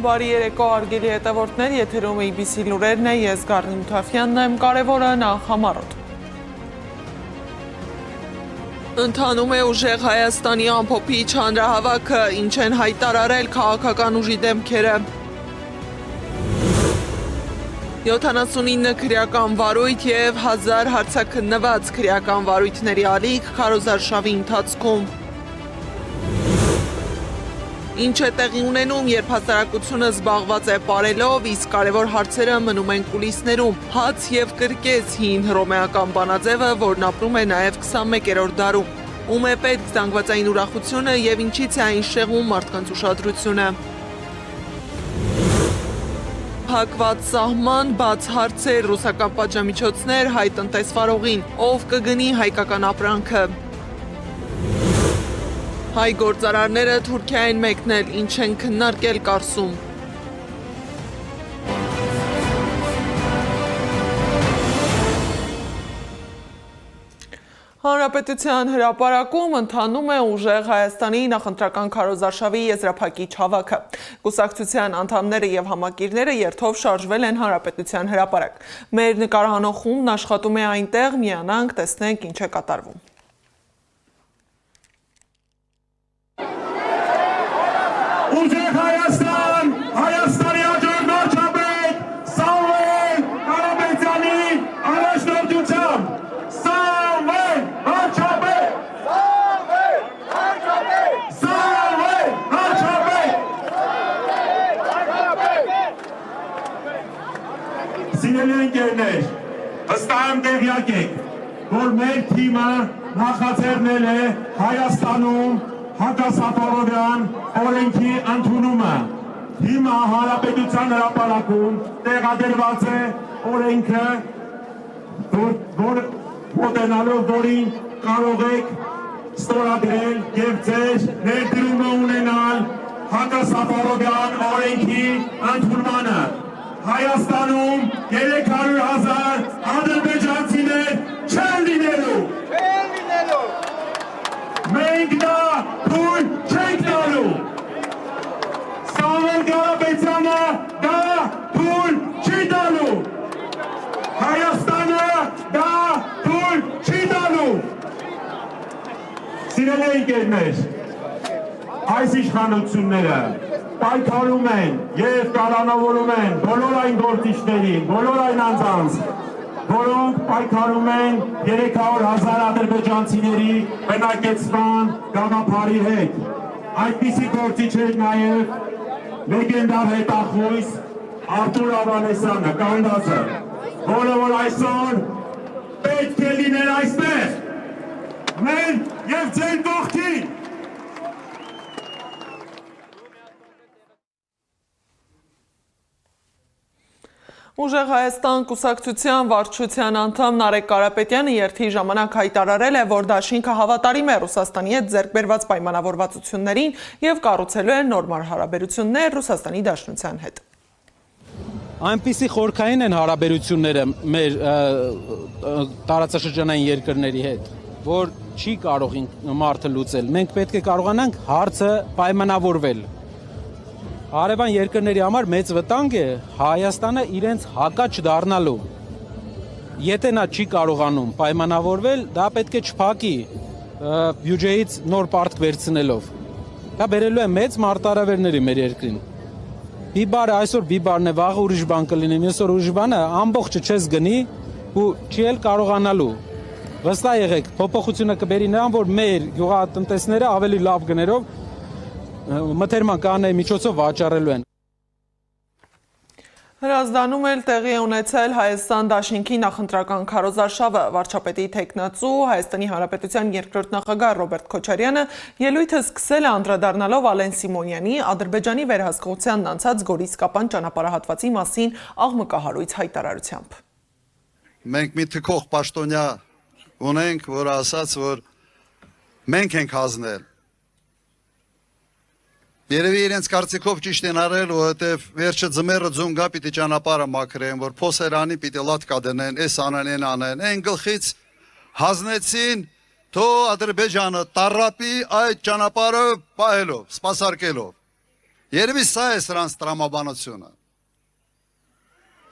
Բարի երեկո արգելի հետևորդներ, եթերում ABC լուրերն է, ես Գառնի Մութաֆյանն եմ, կարևորը նախ համառոտ։ Ընթանում է ուժեղ Հայաստանի ամփոփիչ հանրահավաքը, ինչ են հայտարարել քաղաքական ուժի դեմքերը։ 79 քրեական վարույթ և 1000 հարցաքննված քրեական վարույթների ալիք քարոզարշավի ընթացքում։ Ինչ է տեղի ունենում, երբ հասարակությունը զբաղված է պարելով, իսկ կարևոր հարցերը մնում են կուլիսներում։ Հաց և կրկեց հին հռոմեական բանաձևը, որն ապրում է նաև 21-րդ դարում։ Ում է պետք զանգվածային ուրախությունը և ինչից է այն շեղում մարդկանց ուշադրությունը։ Փակված սահման, բաց հարցեր, ռուսական պատժամիջոցներ, հայ տնտեսվարողին, ով կգնի հայկական ապրանքը։ Հայ գործարարները Թուրքիա են մեկնել, ինչ են քննարկել Կարսում։ Հանրապետության հրապարակում ընթանում է ուժեղ Հայաստանի նախընտրական քարոզարշավի եզրափակիչ հավաքը։ Կուսակցության անդամները և համակիրները երթով շարժվել են Հանրապետության հրապարակ։ Մեր նկարահանող խումբն աշխատում է այնտեղ, միանանք, տեսնենք ինչ է կատարվում։ Ուժեղ Հայաստան, Հայաստանի աջորդ վարչապետ, Սամվել Կարապետյանի առաջնորդությամբ, Սամվել վարչապետ, Սամվել վարչապետ։ Սիրելի ընկերներ, հստակ եմ տեղյակ եք, որ մեր թիմը նախաձեռնել է Հայաստանում հակասապահովյան օրենքի ընդունումը։ Հիմա Հանրապետության հրապարակում տեղադրված է օրենքը, որ մոտենալով որին կարող եք ստորագրել և ձեր ներդրումը ունենալ հակասապահովյան օրենքի ընդունմանը։ Հայաստանում 300,000 ադրբեջանցիներ չեն լինելու։ Մենք դա թույլ չենք տալու։ Սամվել Կարապետյանը դա թույլ չի տալու։ Հայաստանը դա թույլ չի տալու։ Սիրելի ընկերներ, այս իշխանությունները պայքարում են և կալանավորում են բոլոր այն գործիչներին, բոլոր այն անձանց, որոնք պայքարում են 300,000 ադրբեջանցիների բնակեցման գաղափարի հետ։ Այդպիսի գործիչ էր նաև լեգենդար հետախույզ Արտուր Ավանեսյանը, կանգնածը, որը որ այսօր պետք է լիներ այստեղ, մեր և ձեր կողքին։ Ուժեղ Հայաստան կուսակցության վարչության անդամ Նարեկ Կարապետյանը երթի ժամանակ հայտարարել է, որ դաշինքը հավատարիմ է Ռուսաստանի հետ ձեռք բերված պայմանավորվածություններին և կառուցելու է նորմալ հարաբերություններ Ռուսաստանի Դաշնության հետ։ Այնպիսի խորքային են հարաբերությունները մեր տարածաշրջանային երկրների հետ, որ չի կարող մարդը լուծել։ Մենք պետք է կարողանանք հարցը պայմանավորվել։ Հարևան երկրների համար մեծ վտանգ է Հայաստանը իրենց հակա չդառնալու։ Եթե նա չի կարողանում պայմանավորվել, դա պետք է չփակի բյուջեից նոր պարտք վերցնելով։ Դա բերելու է մեծ մարտահրավերների մեր երկրին։ Բիբարը այսօր բիբարն է, վաղը ուրիշ բան կլինի, այսօր ուրիշ բանը ամբողջը չես գնի ու չի էլ կարողանալու։ Վստահ եղեք, փոփոխությունը կբերի նրան, որ մեր գյուղատնտեսները ավելի լավ գներով մթերման կանոնների միջոցով վաճառելու են։ Հրազդանում էլ տեղի է ունեցել Հայաստան դաշինքի նախընտրական քարոզարշավը։ Վարչապետի թեկնածու Հայաստանի Հանրապետության երկրորդ նախագահ Ռոբերտ Քոչարյանը ելույթը սկսել է անդրադառնալով Ալեն Սիմոնյանի Ադրբեջանի վերահսկողությանն անցած Գորիս-Կապան ճանապարհահատվածի մասին աղմկահարույց հայտարարությամբ։ Մենք մի թքող պաշտոնյա ունենք, որ ասաց, որ մենք ենք հանձնել։ Երևի իրենց կարծիքով ճիշտ են արել, որովհետև վերջը ձմեռը ձունգա պիտի ճանապարհը մաքրեն, որ փոսերանի պիտի լատկա դնեն, էս անեն, այն գլխից հանձնեցին, թող Ադրբեջանը տառապի այդ ճանապարհը պահելով, սպասարկելով։ Երևի սա է սրանց տրամաբանությունը։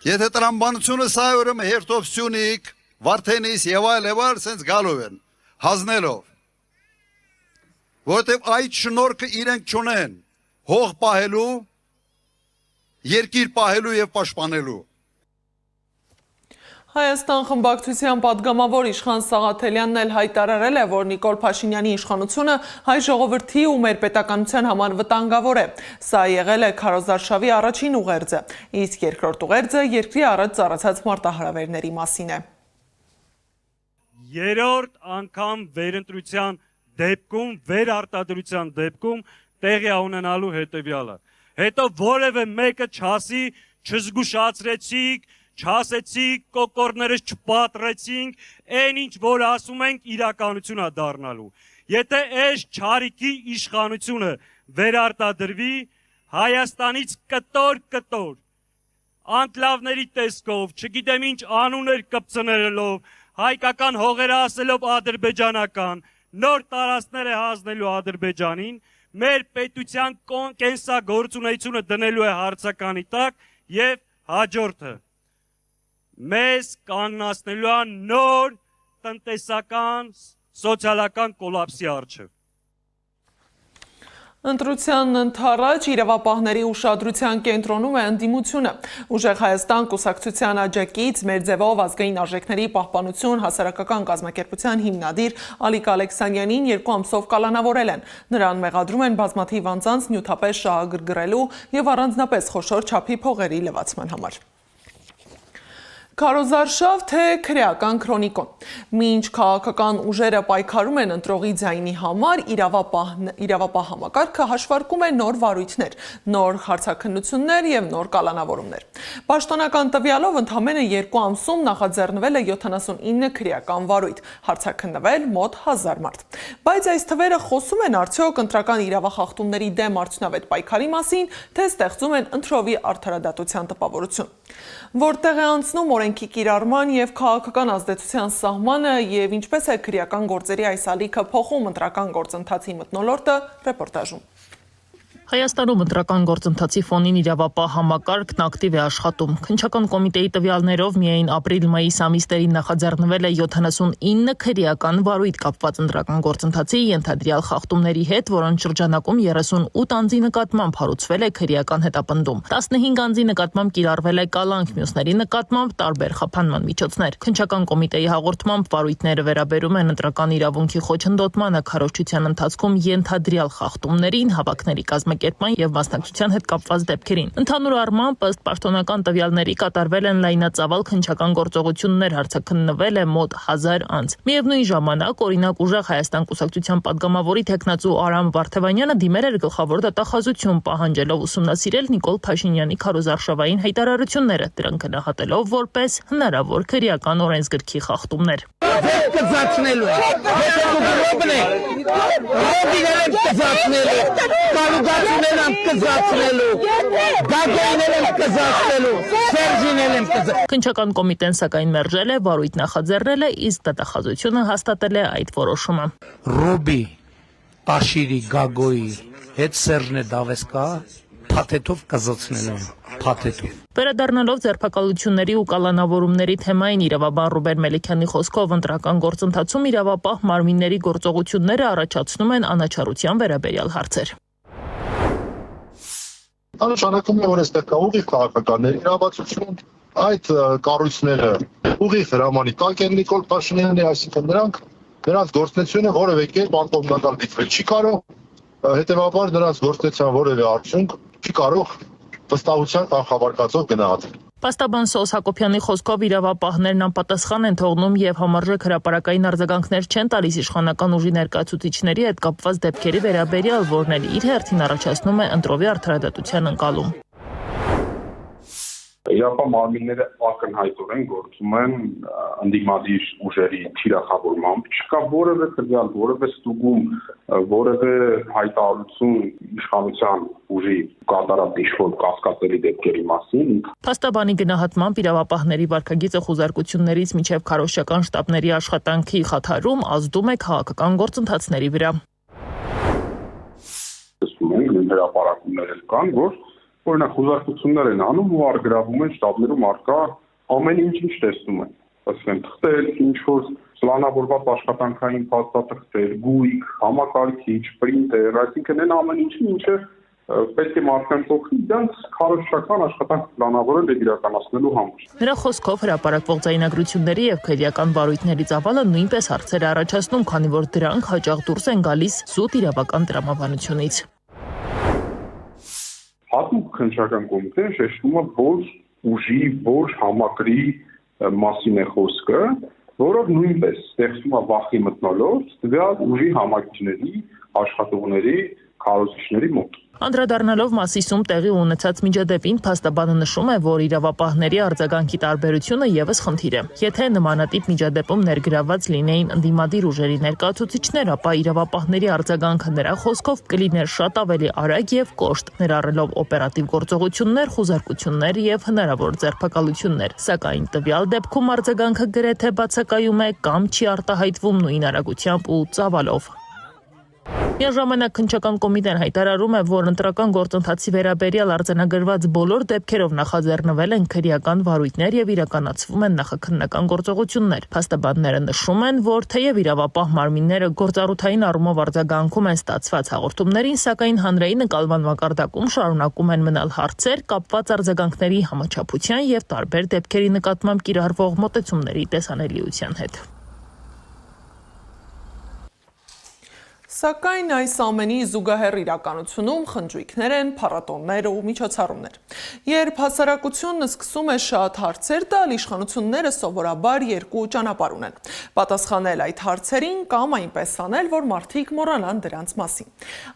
Եթե տրամաբանությունը սա է, ուրեմն հերթով Սյունիք, Վարդենիս եւ այլ սենց գալով են, հանձնելով։ Որովհետեւ այդ շնորհքը իրենք չունեն հող պահելու, երկիր պահելու եւ պաշտպանելու։ Հայաստան խմբակցության падգամավոր Իշխան Սաղաթելյանն էլ հայտարարել է, որ Նիկոլ Փաշինյանի իշխանությունը հայ ժողովրդի ու մեր պետականության համար վտանգավոր է։ Սա եղել է քարոզարշավի առաջին ուղերձը, իսկ երկրորդ ուղերձը երկրի առաջ ծառացած մարտահրավերների մասին է։ Երրորդ անգամ վերընտրության դեպքում, վերարտադրության դեպքում տեղի ունենալու հետևյալը։ Հետո որևէ մեկը չասի, չզգուշացրեցիք, չասեցիք, կոկորներս չպատրեցինք, այն ինչ որ ասում ենք իրականություն է դառնալու։ Եթե այս չարիքի իշխանությունը վերարտադրվի, Հայաստանից կտոր, անտլավների տեսքով, չգիտեմ ինչ անուններ կպցներելով, հայկական հողերը ասելով ադրբեջանական, նոր տարածքներ է հանձնելու Ադրբեջանին, մեր պետության կենսագործունեությունը դնելու է հարցականի տակ եւ հաջորդը մեզ կանգնացնելու է նոր տնտեսական, սոցիալական կոլապսի առջև։ Ընտրության ընթառաջ իրավապահների ուշադրության կենտրոնում է ընդդիմությունը։ Ուժեղ Հայաստան կուսակցության աջակից մեր ձևով ազգային արժեքների պահպանություն հասարակական կազմակերպության հիմնադիր Ալիկ Ալեքսանյանին 2 ամսով կալանավորել են։ Նրան մեղադրում են բազմաթիվ անձանց նյութապես շահագրգռելու եւ առանձնապես խոշոր չափի փողերի լվացման համար։ Քարոզարշավ թե քրեական քրոնիկոն։ Մինչ քաղաքական ուժերը պայքարում են ընտրողի ձայնի համար, իրավապահ համակարգը հաշվարկում է նոր վարույթներ, նոր հարցաքննություններ եւ նոր կալանավորումներ։ Պաշտոնական տվյալով ընդամենը 2 ամսում նախաձեռնվել է 79 քրեական վարույթ, հարցաքննվել մոտ 1000 մարդ։ Բայց այս թվերը խոսում են արդյոք ընտրական իրավախախտումների դեմ արդյունավետ պայքարի մասին, թե ստեղծում են ընտրովի արդարադատության տպավորություն։ Որտեղ է անցնում օրենքի կիրառման եւ քաղաքական ազդեցության սահմանը եւ ինչպես է քրեական գործերի այս ալիքը փոխում ընտրական գործընթացի մթնոլորտը, ռեպորտաժում։ Հայաստանում ընտրական գործընթացի ֆոնին իրավապահ համակարգն ակտիվ է աշխատում։ Քննչական կոմիտեի տվյալներով միայն ապրիլ-մայիս ամիսներին նախաձեռնվել է 79 քրեական վարույթ կապված ընտրական գործընթացի ենթադրյալ խախտումների հետ, որոնց շրջանակում 38 անձի նկատմամբ հարուցվել է քրեական հետապնդում։ 15 անձի նկատմամբ կիրառվել է կալանք, մյուսների նկատմամբ տարբեր խափանման միջոցներ։ Քննչական կոմիտեի հաղորդմամբ վարույթները վերաբերում են ընտրական իրավունքի խոչընդոտմանը, քարոզչության ընթացքում ենթադրյալ խախտումներին, հավաքների կազմակերպման եւ մասնակցության հետ կապված դեպքերին։ Ընդհանուր առմամբ, ըստ պաշտոնական տվյալների, կատարվել են լայնածավալ քննչական գործողություններ, հարցաքննվել է մոտ 1000 անձ։ Միևնույն ժամանակ, օրինակ ուժեղ Հայաստան կուսակցության падգամավորի թեկնածու Արամ Վարդևանյանը դիմել էր գլխավոր դատախազություն, պահանջելով ուսումնասիրել Նիկոլ Փաշինյանի քարոզարշավային հայտարարությունները, դրանք գնահատելով որպես հնարավոր քրեական օրենսգրքի խախտումներ։ Քննչական կոմիտեն սակայն մերժել է, վարույթ նախաձեռնել է, իսկ դատախազությունը հաստատել է այդ որոշումը։ Ռոբի Տաշիրի Գագոյի հետ Սերժնե Դավեսկա փաթեթով կզացնելու են, փաթեթով։ Վերադառնալով ձերբակալությունների ու կալանավորումների թեմային իրավաբան Ռուբեն Մելիքյանի խոսքով ընտրական գործընթացում իրավապահ մարմինների գործողությունները առաջացնում են անաչառության վերաբերյալ հարցեր։ Նշանակում է, որ այստեղ կա ուղիղ քաղաքականների իրավացություն, այդ կառույցները ուղիղ հրամանի տակ են Նիկոլ Փաշինյանի, այսինքն նրանց գործունեությունը որևէ կերպ անկողմնակալ դիտվել չի կարող, հետևաբար նրանց գործունեության որևէ արդյունք չի կարող վստահության կանխավարկածով գնահատել։ Պաստաբան Սոս Հակոբյանի խոսքով իրավապահներն անպատասխան են թողնում եւ համարժեք հրապարակային արձագանքներ չեն տալիս իշխանական ուժի ներկայացուցիչների հետ կապված դեպքերի վերաբերյալ, որն էլ իր հերթին առաջացնում է ընտրովի արդարադատության ընկալում։ Իրապա մարմինները ակնհայտորեն գործում են ընդդիմադիր ուժերի թիրախավորմամբ, չկա որևէ տվյալ, որևէ ստուգում, որևէ հայտարարություն իշխանության ուժի կատարած ինչ-որ կասկածելի դեպքերի մասին։ Փաստաբանի գնահատմամբ իրավապահների վարքագիծը խուզարկություններից մինչև քարոզչական շտաբների աշխատանքի խաթարում ազդում է քաղաքական գործընթացների վրա։ հրապարակումներ էլ կան, որ օրինակ խոզարկություններ են անում ու արգրավում են շտաբներում արկա ամեն ինչ տեսնում են։ Ասեն թղթեր, ինչ որ պլանավորված աշխատանքային փաստաթղթեր, գույք, համակարգիչ, պրինտեր, այսինքն այն ամեն ինչը պետք է մարդկանց օգնի դրանց քարոզչական աշխատանք պլանավորել եւ իրականացնելու համար։ Նրա խոսքով հրապարակվող ձայնագրությունների եւ քրեական վարույթների ծավալը նույնպես հարցեր է առաջացնում, քանի որ դրանք հաճախ դուրս են գալիս զուտ իրավական տրամաբանությունից։ Հատուկ քննչական կոմիտեն շեշտում է, որ ուժի, որ համակրի մասին է խոսքը, որով նույնպես ստեղծում է վախի մթնոլորտ տվյալ ուժի համակիչների, աշխատողների, քարոզիչների մոտ։ Անդրադառնալով Մասիսում տեղի ունեցած միջադեպին, փաստաբանը նշում է, որ իրավապահների արձագանքի տարբերությունը եւս խնդիր է։ Եթե նմանատիպ միջադեպում ներգրավված լինեին ընդդիմադիր ուժերի ներկայացուցիչներ, ապա իրավապահների արձագանքը նրա խոսքով կլիներ շատ ավելի արագ եւ կոշտ, ներառելով օպերատիվ գործողություններ, խուզարկություններ եւ հնարավոր ձերբակալություններ։ Սակայն տվյալ դեպքում արձագանքը գրեթե բացակայում է կամ չի արտահայտվում նույն արագությամբ ու ծավալով։ Միաժամանակ քննչական կոմիտեն հայտարարում է, որ ընտրական գործընթացի վերաբերյալ արձանագրված բոլոր դեպքերով նախաձեռնվել են քրեական վարույթներ եւ իրականացվում են նախաքննական գործողություններ։ Փաստաբանները նշում են, որ թեև իրավապահ մարմինները գործառութային առումով արձագանքում են ստացված հաղորդումներին, սակայն հանրային ընկալման մակարդակում շարունակում են մնալ հարցեր կապված արձագանքների համաչափության եւ տարբեր դեպքերի նկատմամբ կիրառվող մոտեցումների տեսանելիության հետ։ Սակայն այս ամենի զուգահեռ իրականությունում խնջույքներ են, փառատոններ ու միջոցառումներ։ Երբ հասարակությունն սկսում է շատ հարցեր տալ, իշխանությունները սովորաբար երկու ճանապարհ ունեն։ Պատասխանել այդ հարցերին կամ այնպես անել, որ մարդիկ մոռանան դրանց մասին։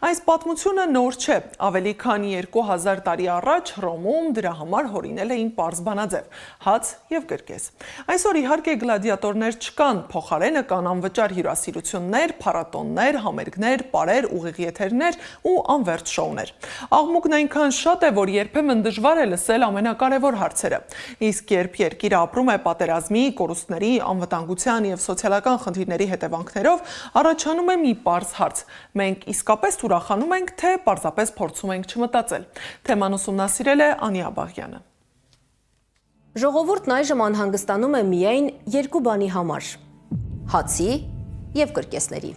Այս պատմությունը նոր չէ։ Ավելի քան 2000 տարի առաջ Հռոմում դրա համար հորինել էին պարզ բանաձև՝ հաց եւ կրկես։ Այսօր իհարկե գլադիատորներ չկան, փոխարենը կան անվճար հյուրասիրություններ, փառատոններ, համերգներ, պարեր, ուղիղ եթերներ ու անվերջ շոուներ։ Աղմուկն այնքան շատ է, որ երբեմն դժվար է լսել ամենակարևոր հարցերը։ Իսկ երբ երկիրը ապրում է պատերազմի, կորուստների, անվտանգության եւ սոցիալական խնդիրների հետևանքներով, առաջանում է մի պարզ հարց. մենք իսկապես ուրախանում ենք, թե պարզապես փորձում ենք չմտածել։ Թեման ուսումնասիրել է Անի Աբաղյանը։ Ժողովուրդն այժմ անհանգստանում է միայն երկու բանի համար՝ հացի եւ կրկեսների։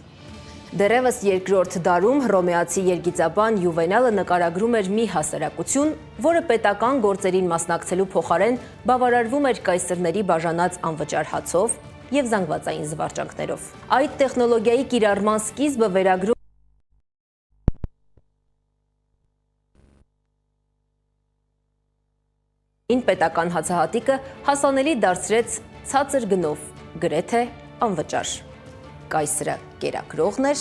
Դեռևս երկրորդ դարում հռոմեացի երգիծաբան Յուվենալը նկարագրում էր մի հասարակություն, որը պետական գործերին մասնակցելու փոխարեն բավարարվում էր կայսրների բաժանած անվճար հացով եւ զանգվածային զվարճանքներով։ Այդ տեխնոլոգիայի կիրառման սկիզբը վերագրում պետական հացահատիկը հասանելի դարձրեց ցածր գնով, գրեթե անվճար։ Կայսրը կերակրողն էր,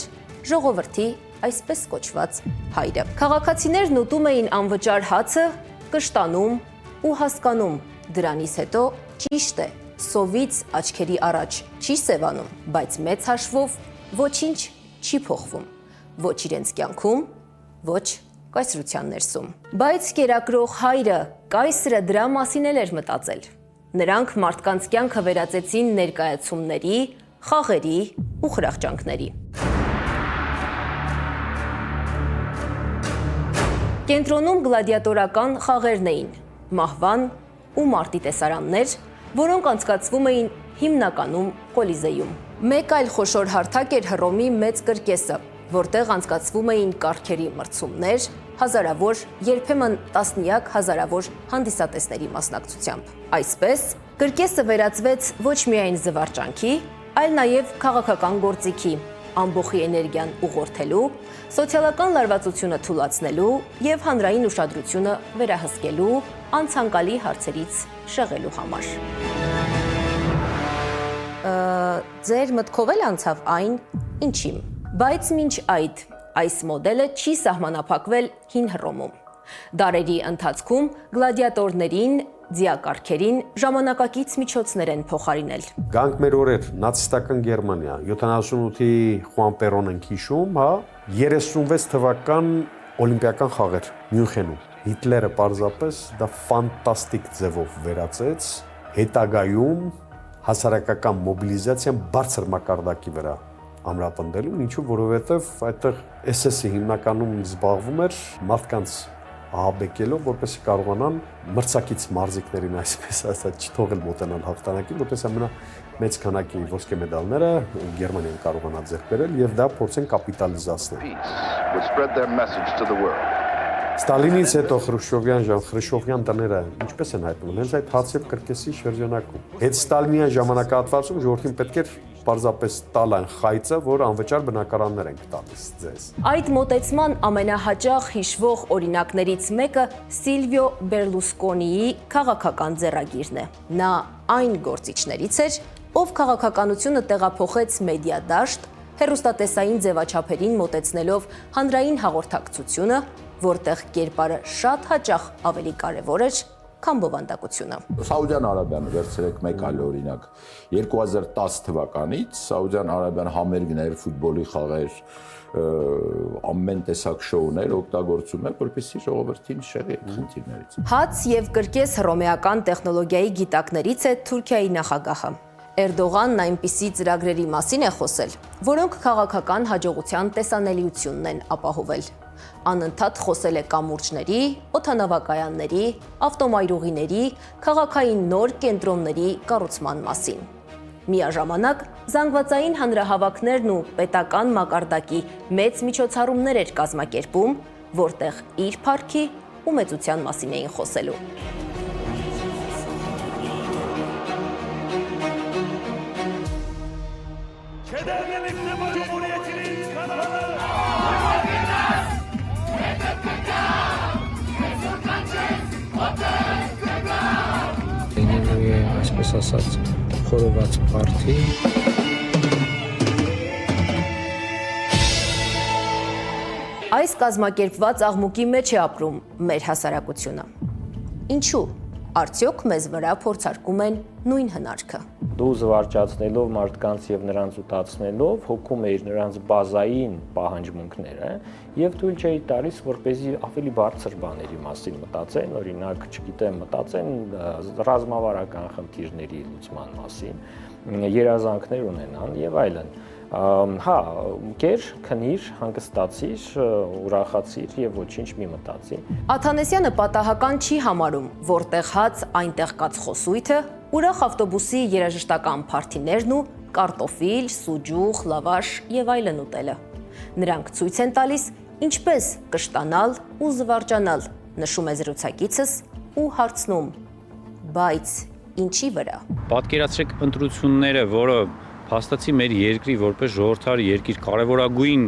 ժողովրդի այսպես կոչված հայրը։ Քաղաքացիներն ուտում էին անվճար հացը, կշտանում ու հասկանում, դրանից հետո ճիշտ է, սովից աչքերի առաջ չի սևանում, բայց մեծ հաշվով ոչինչ չի փոխվում, ոչ իրենց կյանքում, ոչ կայսրության ներսում։ Բայց կերակրող հայրը, կայսրը դրա մասին էր մտածել։ Նրանք մարդկանց կյանքը վերածեցին ներկայացումների, խաղերի ու խրախճանքների։ Կենտրոնում գլադիատորական խաղերն էին, մահվան ու մարտի տեսարաններ, որոնք անցկացվում էին հիմնականում Կոլիզեյում։ Մեկ այլ խոշոր հարթակ էր Հռոմի մեծ կրկեսը, որտեղ անցկացվում էին կարգերի մրցումներ, հազարավոր, երբեմն տասնյակ հազարավոր հանդիսատեսների մասնակցությամբ։ Այսպես, կրկեսը վերածվեց ոչ միայն զվարճանքի, այլ նաև քաղաքական գործիքի, ամբոխի էներգիան ուղղորդելու, սոցիալական լարվածությունը թուլացնելու եւ հանրային ուշադրությունը վերահսկելու, անցանկալի հարցերից շեղելու համար։ Ձեր մտքով էլ անցավ այն, ինչի՞մ։ Բայց մինչ այս մոդելը չի սահմանափակվել հին Հռոմում։ Դարերի ընթացքում գլադիատորներին, ձիակառքերին ժամանակակից միջոցներ են փոխարինել։ Գանք մեր օրեր նացիստական Գերմանիա, 78-ի Խուան Պերոն ենք հիշում, հա, 36 թվական օլիմպիական խաղեր Մյունխենում։ Հիտլերը պարզապես դա ֆանտաստիկ ձևով վերածեց հետագայում հասարակական մոբիլիզացիան բարձր մակարդակի վրա։ ամրապնդելուն, ինչու որովհետև այդտեղ SS-ը հիմնականում զբաղվում էր մարդկանց ահաբեկելով, որպեսզի կարողանան մրցակից մարզիկներին այսպես ասած չթողել մոտենալ հաղթանակին, որպեսզի ամենամեծ քանակի ոսկե մեդալները Գերմանիան կարողանա ձեռք բերել եւ դա փորձեն կապիտալիզացնել։ Ստալինից հետո Խրուշչովյան տները ինչպես են հայտնվում, հենց այդ հացև կրկեսի շրջանակում։ Այդ ստալինյան ժամանակահատվածում ժողովրդին պետք էր պարզապես տալ այն խայծը, որ անվճար բնակարաններ ենք տալիս ձեզ։ Այդ մոտեցման ամենահաճախ հիշվող օրինակներից մեկը Սիլվիո Բերլուսկոնիի քաղաքական ձեռագիրն է։ Նա այն գործիչներից էր, ով քաղաքականությունը տեղափոխեց մեդիա դաշտ, հեռուստատեսային ձևաչափերին մոտեցնելով հանրային հաղորդակցությունը, որտեղ կերպարը շատ հաճախ ավելի կարևոր էր, քան բովանդակությունը։ Սաուդյան Արաբիան վերցրեք մեկ այլ օրինակ 2010 թվականից Սաուդյան Արաբիան համերգներ, ֆուտբոլի խաղեր, ամեն տեսակ շոուներ օգտագործում է, որպեսզի ժողովրդին շեղի այդ խնդիրներից։ Հաց եւ կրկես հռոմեական տեխնոլոգիայի գիտակներից է Թուրքիայի նախագահը։ Էրդողանն այնպիսի ծրագրերի մասին է խոսել, որոնք քաղաքական հաջողության տեսանելիությունն են ապահովել։ Անընդհատ խոսել է կամուրջների, օդանավակայանների, ավտոմայրուղիների, քաղաքային նոր կենտրոնների կառուցման մասին։ Միաժամանակ զանգվածային հանրահավաքներն ու պետական մակարդակի մեծ միջոցառումներ էր կազմակերպում, որտեղ իր փառքի ու մեծության մասին էին խոսելու։ Այսպես ասած, խորոված պարտի։ Այս կազմակերպված աղմուկի մեջ է ապրում մեր հասարակությունը։ Ինչու՞։ Արդյոք մեզ վրա փորձարկում են նույն հնարքը։ Դու զվարճացնելով մարդկանց եւ նրանց ուտացնելով հոգում էիր նրանց բազային պահանջմունքները եւ թույլ չէի տալիս, որպեսզի ավելի բարձր բաների մասին մտածեն, օրինակ, չգիտեմ, մտածեն ռազմավարական խնդիրների լուծման մասին, երազանքներ ունենան եւ այլն։ Հա, կեր, քնիր, հանգստացիր, ուրախացիր եւ ոչինչ մի մտածի։ Աթանեսյանը պատահական չի համարում, որտեղ հաց այնտեղ կաց խոսույթը, ուրախ ավտոբուսի երաժշտական փարթիներն ու կարտոֆիլ, սուջուխ, լավաշ եւ այլն ուտելը։ Նրանք ցույց են տալիս, ինչպես կշտանալ ու զվարճանալ, նշում է զրուցակիցս ու հարցնում. բայց ինչի վրա։ Պատկերացրեք ընտրությունները, որը փաստացի մեր երկրի որպես ժողովրդարի երկիր կարևորագույն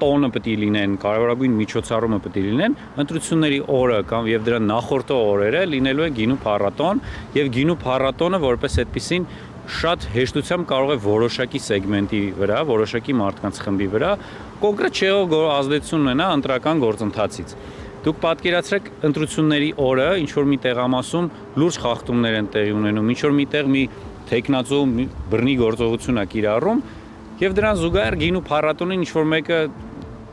տոնը պետք է լինեն, կարևորագույն միջոցառումը պետք է լինեն, ընտրությունների օրը կամ եւ դրա նախորդող օրերը լինելու է գինու փառատոն եւ գինու փառատոնը որպես այդպեսին շատ հեշտությամբ կարող է որոշակի սեգմենտի վրա, որոշակի մարդկանց խմբի վրա կոնկրետ չեղող ազդեցություն ունենա ընտրական գործընթացից։ Դուք պատկերացրեք ընտրությունների օրը, ինչ որ մի տեղամասում լուրջ խախտումներ են տեղի ունենում, ինչ որ միտեղ մի տեխնացու բռնի գործողություն է կիրառում եւ դրան զուգահեռ գինու փառատոնին ինչ որ մեկը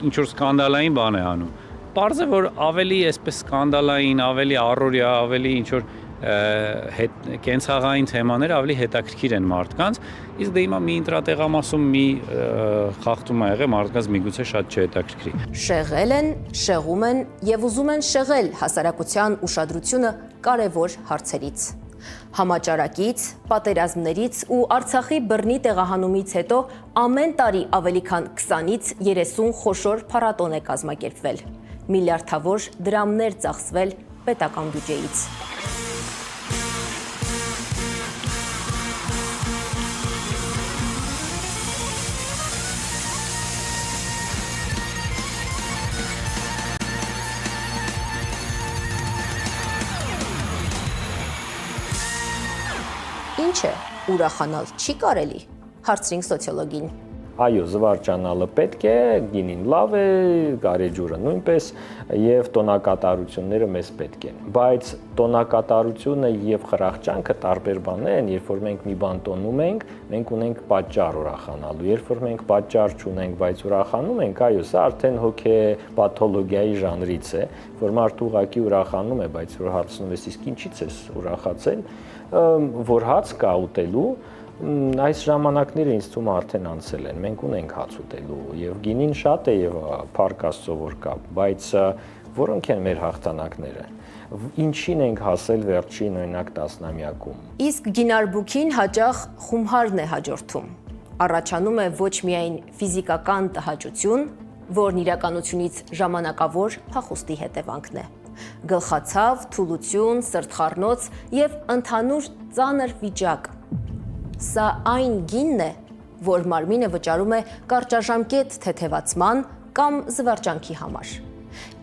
ինչ որ սկանդալային բան է անում։ Պարզ է որ ավելի այսպես սկանդալային, ավելի առօրյա, ավելի ինչ որ կենցաղային թեմաները ավելի հետաքրքիր են մարդկանց, իսկ դե հիմա մի ինտրատեղամասում մի խախտում ա եղել մարդկանց միգուցե շատ չհետաքրքրի։ Շեղել են, շեղում են եւ ուզում են շեղել հասարակության ուշադրությունը կարևոր հարցերից։ Համաճարակից, պատերազմներից ու Արցախի բռնի տեղահանումից հետո ամեն տարի ավելի քան 20-ից 30 խոշոր փառատոն է կազմակերպվել։ Միլիարդավոր դրամներ ծախսվել պետական բյուջեից։ Ինչ է, ուրախանալ չի կարելի, հարցրինք սոցիոլոգին։ Այո, զվարճանալը պետք է, գինին լավ է, գարեջուրը նույնպես եւ տոնակատարությունները մեզ պետք են։ Բայց տոնակատարությունը եւ խրախճանքը տարբեր բաներ են, երբ որ մենք մի բան տոնում ենք, մենք ունենք պատճառ ուրախանալու։ Երբ որ մենք պատճառ չունենք, բայց ուրախանում ենք, այո, սա արդեն հոգե պաթոլոգիայի ժանրից է, որ մարդը ուղղակի ուրախանում է, բայց որ հարցնում ես իսկ ինչից ես ուրախացել, որ հաց կա ուտելու, Այս ժամանակները ինձ թվում է արդեն անցել են։ Մենք ունենք հաց ուտելու եւ գինին շատ է եւ փառք Աստծո որ կա, բայց որոնք են մեր հաղթանակները։ Ինչին ենք հասել վերջին օրինակ 10-ամյակում։ Իսկ գինարբուքին հաճախ խումհարն է հաջորդում։ Առաջանում է ոչ միայն ֆիզիկական տհաճություն, որն իրականությունից ժամանակավոր փախուստի հետևանքն է։ Գլխացավ, թուլություն, սրտխառնոց եւ ընդհանուր ծանր վիճակ։ Սա այն գինն է, որ մարմինը վճարում է կարճաժամկետ թեթևացման կամ զվարճանքի համար։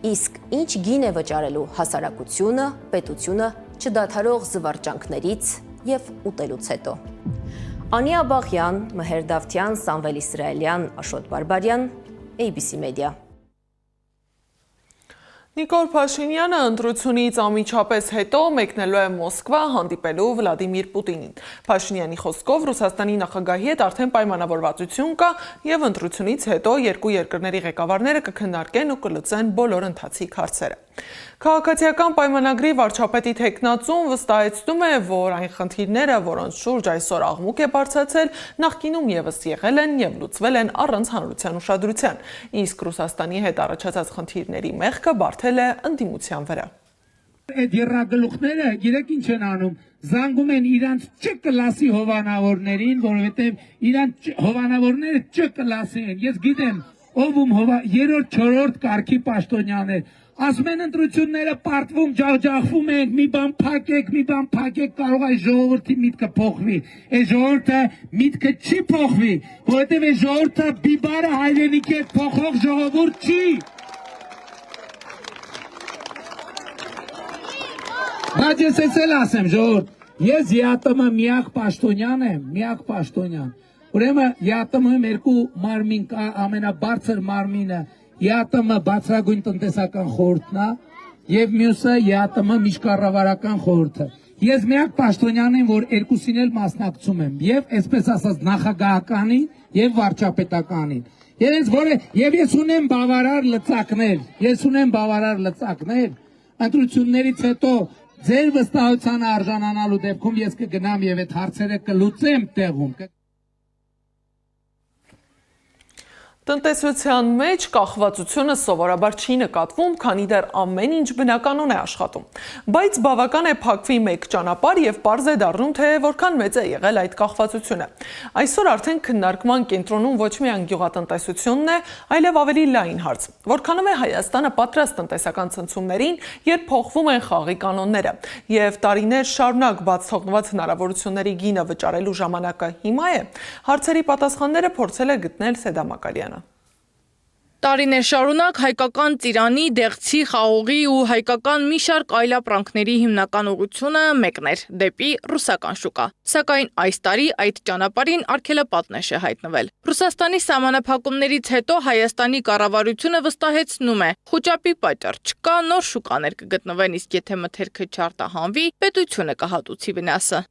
Իսկ ինչ գին է վճարելու հասարակությունը, պետությունը չդադարող զվարճանքներից եւ ուտելուց հետո։ Անի Աբաղյան, Մհեր Դավթյան, Սամվել Իսրայելյան, Աշոտ Բարբարյան, ABC Media։ Նիկոլ Փաշինյանը ընտրությունից անմիջապես հետո մեկնելու է Մոսկվա հանդիպելու Վլադիմիր Պուտինին։ Փաշինյանի խոսքով Ռուսաստանի նախագահի հետ արդեն պայմանավորվածություն կա եւ ընտրությունից հետո երկու երկրների ղեկավարները կքննարկեն ու կլուծեն բոլոր ընթացիկ հարցերը։ Քաղաքացիական պայմանագրի վարչապետի թեկնածուն վստահեցնում է, որ այն խնդիրները, որոնց շուրջ այսօր աղմուկ է բարձրացել, նախկինում եւս եղել են եւ լուծվել են առանց հանրության ուշադրության, իսկ Ռուսաստանի հետ առաջացած խնդիրների մեղքը բարթել է ընդդիմության վրա։ Այդ երրագլուխները գիտեք ինչ են անում, զանգում են իրանց Չ կլասի հովանավորներին, որովհետև իրանց հովանավորները Չ կլասի են։ Ես գիտեմ, ով երրորդ, չորրորդ կարգի պաշտոնյաներ, ասում են ընտրությունները պարտվում, ջախջախվում են, մի բան փակեք, կարող է ժողովրդի միտքը փոխվի։ Այս ժողովուրդը միտքը չի փոխվի, որովհետև այս ժողովուրդը բիբարը հայրենիքի հետ փոխող ժողովուրդ չի։ Բայց ես էլ ասեմ, ժողովուրդ, ես ԵԱՏՄ միակ պաշտոնյան եմ, միակ պաշտոնյան։ Ուրեմն ԵԱՏՄ-ում երկու մարմին կա, ամենաբարձր մարմինը ԵԱՏՄ բարձրագույն տնտեսական խորհուրդն է եւ մյուսը ԵԱՏՄ միջկառավարական խորհուրդը։ Ես միակ պաշտոնյան եմ, որ երկուսին էլ մասնակցում եմ, եւ այսպես ասած նախագահականին եւ վարչապետականին։ Եվ ես ունեմ բավարար լծակներ, ընտրություններից հետո ձեր վստահության արժանանալու դեպքում ես կգնամ եւ այդ հարցերը կլուծեմ տեղում։ Տնտեսության մեջ կախվածությունը սովորաբար չի նկատվում, քանի դեռ ամեն ինչ բնականon է աշխատում։ Բայց բավական է փակվի մեկ ճանապարհ եւ պարզ է դառնում, թե որքան մեծ է եղել այդ կախվածությունը։ Այսօր արդեն քննարկման կենտրոնում ոչ միայն գյուղատնտեսությունն է, այլև ավելի լայն հարց. որքանով է Հայաստանը պատրաստ տնտեսական ցնցումներին, երբ փոխվում են խաղի կանոնները, եւ տարիներ շարունակ բաց թողնված հնարավորությունների գինը վճարելու ժամանակը հիմա է։ Հարցերի պատասխանները փորձել է գտնել Սեդա Մակարյանը։ Տարիներ շարունակ հայկական ծիրանի, դեղցի, խաղողի ու հայկական մի շարք այլապրանքների հիմնական ուղղությունը մեկն էր՝ դեպի ռուսական շուկա։ Սակայն այս տարի այդ ճանապարհին արգելապատնեշ է հայտնվել։ Ռուսաստանի սահմանափակումներից հետո Հայաստանի կառավարությունը վստահեցնում է՝ խոճապի պատճառ չկա, նոր շուկաներ կգտնվեն, իսկ եթե մթերքը չարտահանվի, պետությունը կհատուցի վնասը։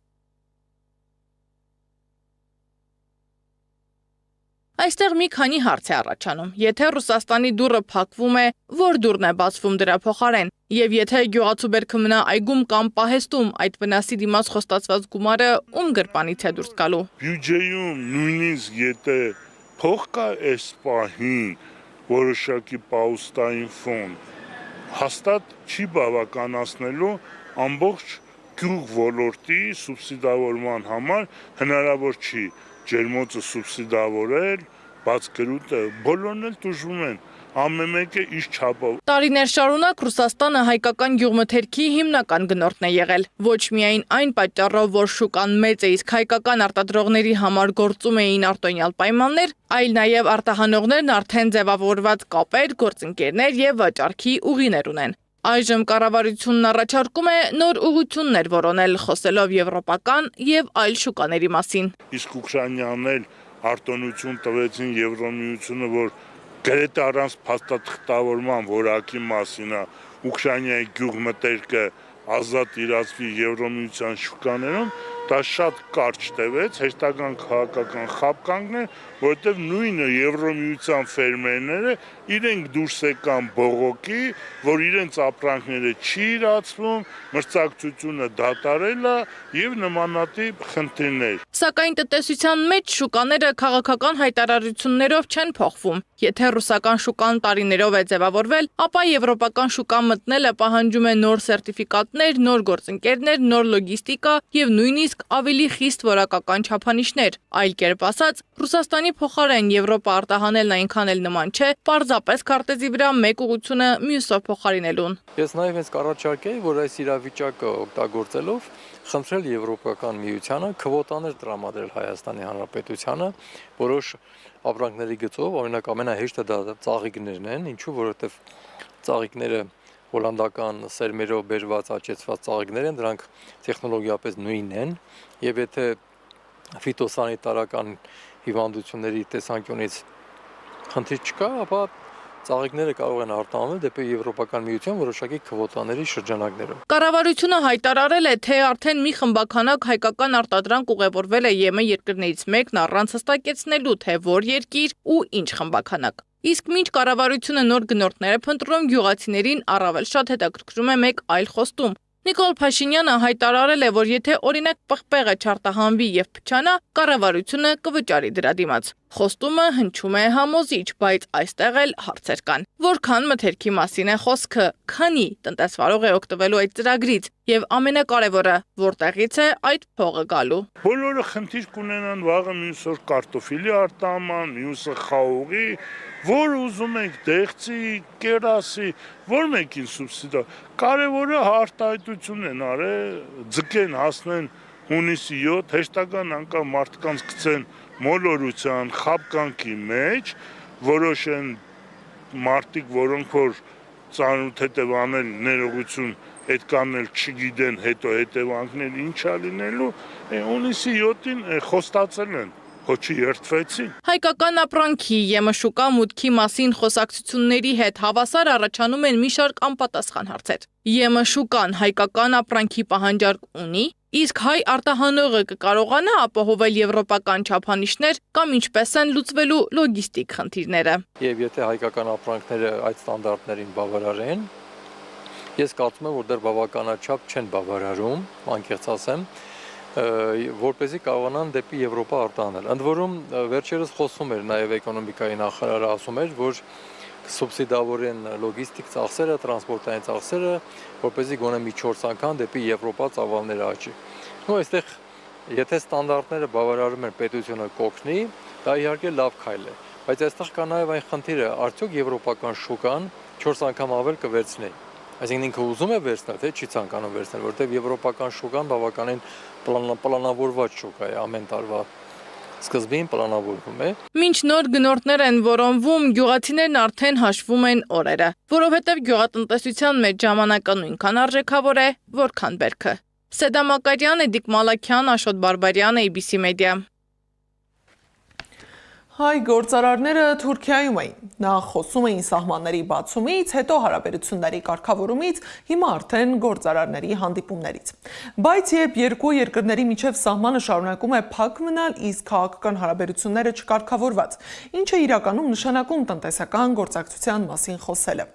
Այստեղ մի քանի հարց է առաջանում։ Եթե Ռուսաստանի դուռը փակվում է, որ դուռն է բացվում դրա փոխարեն, եւ եթե գյուղացու բերքը մնա այգում կամ պահեստում, այդ վնասի դիմաց խոստացված գումարը ում գրպանից է դուրս գալու։ Բյուջեում նույնիսկ եթե փող կա այս պահին որոշակի պաուստային ֆոնդ, հաստատ չի բավականացնելու ամբողջ գյուղ ոլորտի սուբսիդավորման համար հնարավոր չի ջերմոցը սուբսիդավորել, բացկրուտը, բոլորն էլ տուժում են, ամեն մեկը իր չափով։ Տարիներ շարունակ Ռուսաստանը հայկական գյուղմթերքի հիմնական գնորդն է եղել։ Ոչ միայն այն պատճառով, որ շուկան մեծ է, իսկ հայկական արտադրողների համար գործում էին արտոնյալ պայմաններ, այլ նաև արտահանողներն արդեն ձևավորված կապեր, գործընկերներ եւ վաճառքի ուղիներ ունեն։ Այժմ կառավարությունն առաջարկում է նոր ուղղություններ որոնել, խոսելով եվրոպական եւ այլ շուկաների մասին։ Իսկ Ուկրաինան էլ արտոնություն տվեցին Եվրոմիությունը, որ գրեթե առանց փաստաթղթավորման որակի մասին է Ուկրաինայի գյուղմթերքը ազատ իրացվի Եվրոմիության շուկաներում, դա շատ կարճ տևեց, հեշտական քաղաքական խաբկանքներ, որտեղ նույնը Եվրոմիության ֆերմերները իրենք դուրս եկան բողոքի, որ իրենց ապրանքները չի իրացվում, մրցակցությունը դատարել է եւ նմանատիպ խնդիրներ։ Սակայն տնտեսության մեջ շուկաները քաղաքական հայտարարություններով չեն փոխվում։ Եթե ռուսական շուկան տարիներով է ձևավորվել, ապա եվրոպական շուկան մտնելը պահանջում է նոր սերտիֆիկատներ, նոր գործընկերներ, նոր լոգիստիկա եւ նույնիսկ ավելի խիստ որակական չափանիշներ։ Այլ կերպ ասած, Ռուսաստանի փոխարեն Եվրոպա արտահանելն այնքան էլ նման չէ, պարզապես քարտեզի վրա մեկ ուղղությունը մյուսով փոխարինելուն։ Ես նաև հենց կառաջարկեի, որ այս իրավիճակը օգտագործելով խնդրել Եվրոպական միությանը քվոտաներ տրամադրել Հայաստանի Հանրապետությանը, որոշ ապրանքների գծով, օրինակ ամենահեշտը դա ծաղիկներն են, ինչու որովհետև ծաղիկները հոլանդական սերմերով բերված աճեցված ծաղիկներ են, դրանք տեխնոլոգիապես նույնն են, եւ եթե ֆիտոսանիտարական հիվանդությունների տեսանկյունից խնդիր չկա, ապա ծաղիկները կարող են արտահանել դեպի Եվրոպական միություն որոշակի քվոտաների շրջանակներում։ Կառավարությունը հայտարարել է, թե արդեն մի խմբականակ հայկական արտադրանք ուղևորվել է ԵՄ երկրներից մեկն առանց հստակեցնելու, թե որ երկիր ու ինչ խմբականակ։ Իսկ մինչ կառավարությունը նոր գնորդներ է փնտրում, գյուղացիներին առավել շատ հետաքրքրում է մեկ այլ խոստում։ Նիկոլ Փաշինյանը հայտարարել է, որ եթե օրինակ պղպեղը չարտահանվի եւ փչանա, կառավարությունը կվճարի դրա դիմաց։ Խոստումը հնչում է համոզիչ, բայց այստեղ էլ հարցեր կան։ Որքան մթերքի մասին է խոսքը, քանի տնտեսվարող է օգտվելու այդ ծրագրից եւ ամենակարևորը, որտեղից է այդ փողը գալու։ Բոլորը խնդիր կունենան վաղը մյուս օր կարտոֆիլի արտահանման, մյուսը խաղողի, որ ուզում եք դեղցի, կերասի, որ մեկին սուբսիդա։ Կարևորը արտահայտություն են արել, ձգեն հասնեն հունիսի 7, հեշտական անգամ մարդկանց գցեն մոլորության, խաբկանքի մեջ, որոշեն մարդիկ, որոնք որ ծանոթ հետևանել ներողություն այդ կանել չգիտեն, հետո հետևանքներ ինչա լինելու, հունիսի 7-ին խոստացել են, հոչի երթվեցին։ Հայկական ապրանքի ԵՄ շուկա մուտքի մասին խոսակցությունների հետ հավասար առաջանում են մի շարք անպատասխան հարցեր։ ԵՄ շուկան հայկական ապրանքի պահանջարկ ունի, իսկ հայ արտահանողը կկարողանա ապահովել եվրոպական չափանիշներ կամ ինչպես են լուծվելու լոգիստիկ խնդիրները։ Եվ եթե հայկական ապրանքները այդ ստանդարտներին բավարարեն, ես կարծում եմ, որ դեռ բավականաչափ չեն բավարարում, անկեղծ ասեմ, որպեսզի կարողանան դեպի Եվրոպա արտահանել։ Ընդ որում վերջերս խոսում էր նաև էկոնոմիկայի նախարարը ասում էր, որ սուբսիդավորեն լոգիստիկ ծախսերը, տրանսպորտային ծախսերը, որպեսզի գոնե մի 4 անգամ դեպի Եվրոպա ծավալները աճի։ Ու այստեղ եթե ստանդարտները բավարարում են պետությունը կօգնի, դա իհարկե լավ քայլ է, բայց այստեղ կա նաև այն խնդիրը, արդյոք եվրոպական շուկան 4 անգամ ավել կվերցնի։ Այսինքն ինքը ուզում է վերցնել, թե չի ցանկանում վերցնել, որտեղ եվրոպական շուկան բավականին պլանավորված շուկա է, ամեն տարվա սկզբին պլանավորվում է։ Մինչ նոր գնորդներ են որոնվում, գյուղացիներն արդեն հաշվում են օրերը, որովհետև գյուղատնտեսության մեջ ժամանակը նույնքան արժեքավոր է, որքան բերքը։ Սեդա Մակարյան, Էդիկ Մալաքյան, Աշոտ Բարբարյան, ABC Media։ Հայ գործարարները Թուրքիայում էին, նախ խոսում էին սահմանների բացումից, հետո հարաբերությունների կարգավորումից, հիմա արդեն գործարարների հանդիպումներից։ Բայց երբ երկու երկրների միջև սահմանը շարունակում է փակ մնալ, իսկ քաղաքական հարաբերությունները չկարգավորված, ինչը իրականում նշանակում տնտեսական գործակցության մասին խոսելը։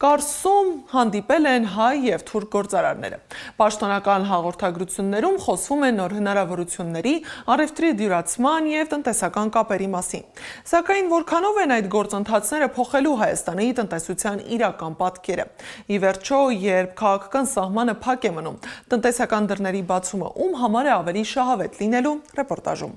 Կարսում հանդիպել են հայ և թուրք գործարարները։ Պաշտոնական հաղորդագրություններում խոսվում է նոր հնարավորությունների, առևտրի դյուրացման և տնտեսական կապերի մասին։ Սակայն որքանով են այդ գործընթացները փոխելու Հայաստանի տնտեսության իրական պատկերը։ Ի վերջո, երբ քաղաքական սահմանը փակ է մնում, տնտեսական դռների բացումը ում համար է ավելի շահավետ լինելու, ռեպորտաժում։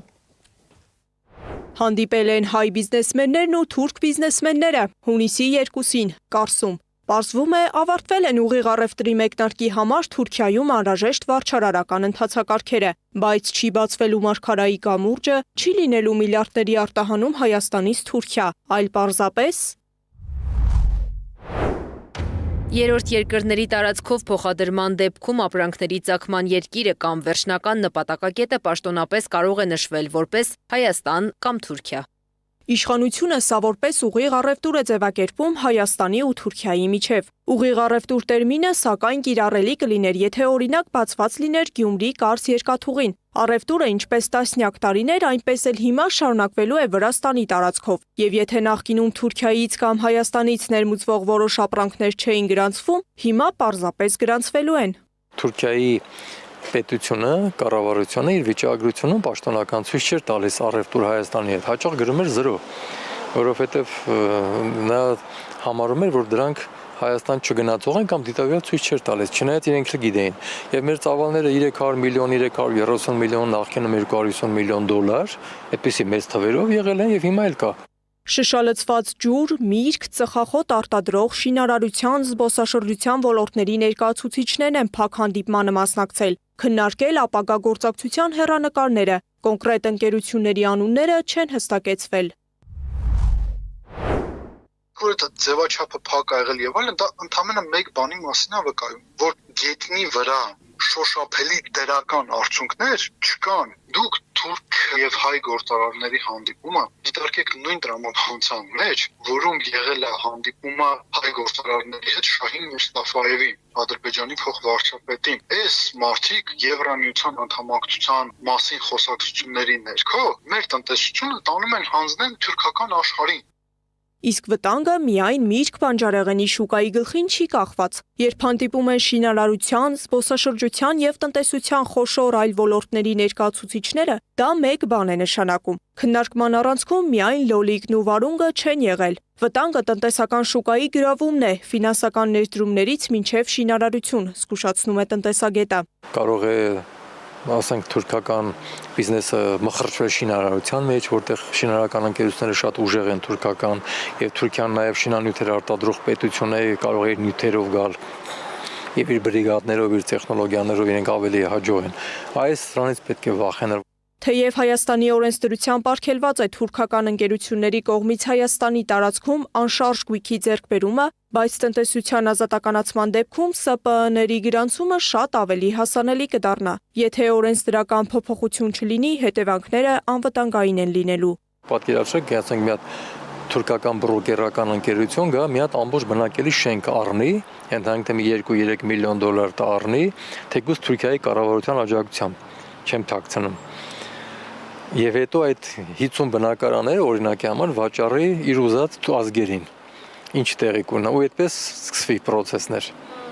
Հանդիպել են հայ բիզնեսմեններն ու թուրք բիզնեսմենները հունիսի 2-ին Կարսում։ Պարզվում է, ավարտվել են ուղիղ առևտրի մեկնարկի համար Թուրքիայում անհրաժեշտ վարչարարական ընթացակարգերը, բայց չի բացվելու մարգարայի կամուրջը, չի լինելու միլիարդների արտահանում Հայաստանից Թուրքիա, այլ պարզապես Երրորդ երկրների տարածքով փոխադրման դեպքում ապրանքների ծագման երկիրը կամ վերջնական նպատակակետը պաշտոնապես կարող է նշվել որպես Հայաստան կամ Թուրքիա։ Իշխանությունը սա որպես ուղիղ առևտուր է ձևակերպում Հայաստանի ու Թուրքիայի միջև։ Ուղիղ առևտուր տերմինը սակայն կիրառելի կլիներ, եթե օրինակ բացված լիներ Գյումրի-Կարս երկաթուղին։ Առևտուրը ինչպես տասնյակ տարիներ, այնպես էլ հիմա շարունակվելու է Վրաստանի տարածքով։ Եվ եթե նախկինում Թուրքիայից կամ Հայաստանից ներմուծվող որոշ ապրանքներ չէին գրանցվում, հիմա պարզապես գրանցվելու են։ Թուրքիայի պետությունը, կառավարությունը իր վիճակագրությունում պաշտոնական ցույց չէր տալիս առևտուր Հայաստանի հետ։ Հաճախ գրում էր 0, որովհետև նա համարում էր, որ դրանք Հայաստան չգնացող են կամ դիտավյալ ցույց չէր տալիս, չնայած իրենք գիտեին։ Եվ մեր ծավալները 300 միլիոն, 330 միլիոն, նախկինում 250 միլիոն դոլար, այդպիսի մեծ թվերով եղել են եւ հիմա էլ կա։ Շշալցված ջուր, միրգ, ծխախոտ արտադրող, շինարարության, զբոսաշրջության ոլորտների ներկայացուցիչներն են փակ հանդիպմանը մասնակցել, քննարկել ապագա գործակցության հեռանկարները, կոնկրետ ընկերությունների անունները չեն հստակեցվել։ Որ դա ձևաչափը փակ ա եղել եւ այլն, դա ընդհանրապես մեկ բանի մասին է վկայում, որ գետնի վրա շոշափելի դրական արդյունքներ չկան։ Դուք թուրք եւ հայ գործարարների հանդիպումը դիտարկեք նույն տրամաբանության մեջ, որում եղել է հանդիպումը հայ գործարարների հետ Շահին Մուստաֆայևի, Ադրբեջանի փոխվարչապետին։ Այս մարդիկ Եվրամիության անդամակցության մասին խոսակցությունների ներքո մեր տնտեսությունը տանում են հանձնել թուրքական աշխարհին։ Իսկ վտանգը միայն միրգ բանջարեղենի շուկայի գլխին չի կախված։ Երբ հանդիպում են շինարարության, զբոսաշրջության եւ տնտեսության խոշոր այլ ոլորտների ներկայացուցիչները, դա մեկ բան է նշանակում։ Քննարկման առանցքում միայն լոլիկն ու վարունգը չեն եղել։ Վտանգը տնտեսական շուկայի գրավումն է, ֆինանսական ներդրումներից մինչև շինարարություն, զգուշացնում է տնտեսագետը։ Կարող է ասենք թուրքական բիզնեսը մխրճվել շինարարության մեջ, որտեղ շինարարական ընկերությունները շատ ուժեղ են թուրքական եւ Թուրքիան նաեւ շինանյութեր արտադրող պետություն է, կարող է նյութերով գալ եւ իր բրիգադներով, իր տեխնոլոգիաներով իրենք ավելի հաջող են։ Այս դրանից պետք է վախենալ։ Թեև Հայաստանի օրենսդրությամբ արգելված է թուրքական ընկերությունների կողմից Հայաստանի տարածքում անշարժ գույքի ձեռքբերումը, բայց տնտեսության ազատականացման դեպքում ՍՊԸ-ների գրանցումը շատ ավելի հասանելի կդառնա։ Եթե օրենսդրական փոփոխություն չլինի, հետևանքները անվտանգային են լինելու։ Պատկերացրեք, ասենք մի հատ թուրքական բրոկերական ընկերություն գա, մի հատ ամբողջ բնակելի շենք առնի, ընդհանրապես թե 2-3 միլիոն դոլար տա առնի, թեկուզ Թուրքիայի կառավարության աջակցությամբ, չեմ թաքցնում։ Եվ հետո այդ 50 բնակարանները օրինակի համար վաճառի իր ուզած ազգերին։ Ինչ տեղի կունենա, ու այդպես սկսվի process-ներ։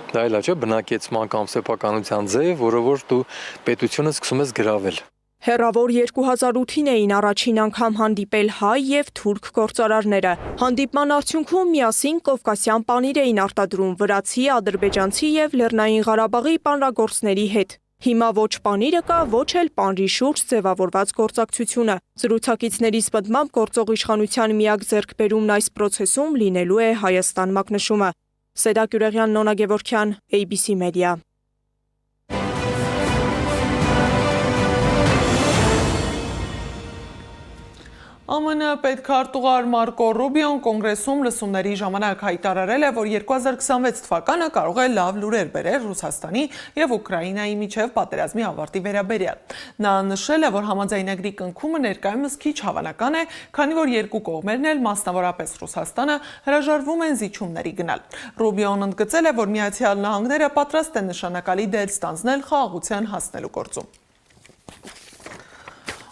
Դա էլ չէ բնակեցման կամ սեփականության ձև, որը որ դու պետությունը սկսում ես գրավել։ Հեռավոր 2008-ին էին առաջին անգամ հանդիպել հայ եւ թուրք գործարարները։ Հանդիպման արդյունքում միասին կովկասյան պանիր էին արտադրում վրացի, ադրբեջանցի եւ Լեռնային Ղարաբաղի պանրագործների հետ։ Հիմա ոչ պանիրը կա, ոչ էլ պանրի շուրջ ձևավորված գործակցությունը։ Զրուցակիցների պատմամբ գործող իշխանության միակ ձեռքբերումն այս process-ում լինելու է Հայաստան մակնշումը։ Սեդա Գյուրեղյան, Նոնա Գևորգյան, ABC Media։ ԱՄՆ պետքարտուղար Մարկո Ռուբիոն կոնգրեսում լսումների ժամանակ հայտարարել է, որ 2026 թվականը կարող է լավ լուրեր բերել Ռուսաստանի եւ Ուկրաինայի միջև պատերազմի ավարտի վերաբերյալ։ Նա նշել է, որ համաձայնագրի կնքումը ներկայումս քիչ հավանական է, քանի որ երկու կողմերն էլ, մասնավորապես Ռուսաստանը, հրաժարվում են զիջումների գնալ։ Ռուբիոն ընդգծել է, որ Միացյալ Նահանգները պատրաստ են նշանակալի դեր ստանձնել խաղաղության հասնելու գործում։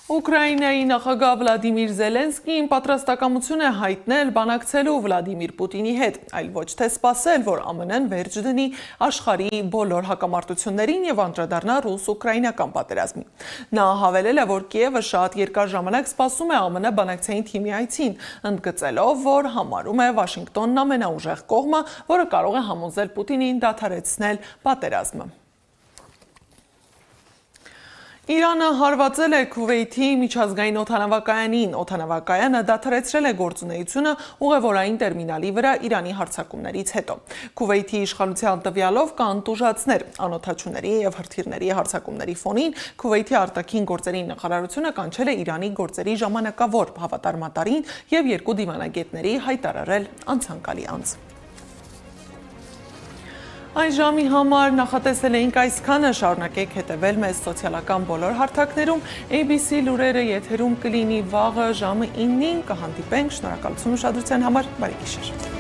Ուկրաինայի նախագահ Վլադիմիր Զելենսկին պատրաստակամություն է հայտնել բանակցելու Վլադիմիր Պուտինի հետ, այլ ոչ թե սպասել, որ ԱՄՆ-ն վերջ դնի աշխարհի բոլոր հակամարտություններին եւ անդրադառնա ռուս-ուկրաինական պատերազմին։ Նա հավելել է, որ Կիևը շատ երկար ժամանակ սպասում է ԱՄՆ բանակցային թիմի այցին, ընդգծելով, որ համարում է Վաշինգտոնն ամենաուժեղ կողմը, որը կարող է համոզել Պուտինին դադարեցնել պատերազմը։ Իրանը հարվածել է Քուվեյթի միջազգային օդանավակայանին։ Օդանավակայանը դադարեցրել է գործունեությունը ուղևորային տերմինալի վրա Իրանի հարձակումներից հետո։ Քուվեյթի իշխանության տվյալով կան տուժածներ։ Անօդաչուների եւ հրթիռների հարձակումների ֆոնին Քուվեյթի արտաքին գործերի նախարարությունը կանչել է Իրանի գործերի ժամանակավոր հավատարմատարին եւ երկու դիվանագետների հայտարարել անցանկալի անձ։ Այս ժամի համար նախատեսել էինք այսքանը, շարունակեք հետևել մեզ սոցիալական բոլոր հարթակներում, ABC լուրերը եթերում կլինի վաղը ժամը 9-ին, կհանդիպենք, շնորհակալություն ուշադրության համար, բարի գիշեր։